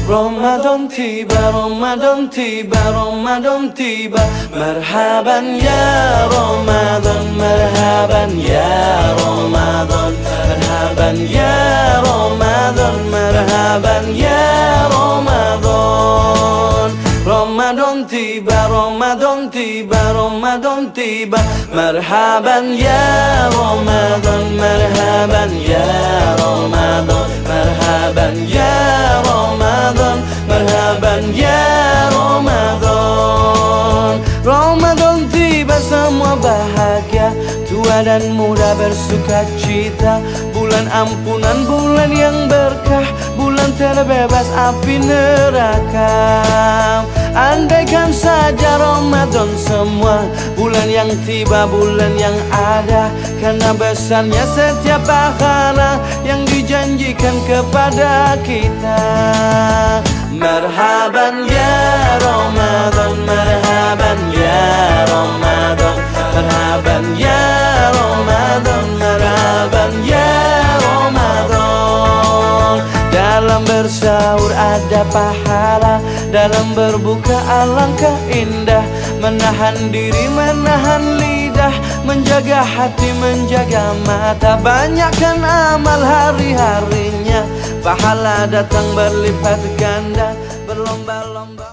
Ramadan tiba, Ramadan tiba, Ramadan tiba. Marhaban ya Ramadan, marhaban ya Ramadan, marhaban ya Ramadan, marhaban ya Ramadan. Ramadan tiba, Ramadan tiba, Ramadan tiba. Marhaban ya Ramadan, marhaban ya Ramadan, marhaban ya Ramadan, marhaban ya Ramadan. Ramadan tiba, semua bahagia, tua dan muda bersuka cita. Bulan ampunan, bulan yang berkah, bulan terbebas api neraka. Andaikan saja Ramadan semua, bulan yang tiba, bulan yang ada. Karena besarnya setiap pahala yang dijanjikan kepada kita. Marhaban ya Ramadan, marhaban ya Ramadan, marhaban ya Ramadan, marhaban ya Ramadan. Dalam bersahur ada pahala, dalam berbuka alangkah indah. Menahan diri, menahan lidah, menjaga hati, menjaga mata. Banyakkan amal hari-harinya, pahala datang berlipat ganda. Berlomba-lomba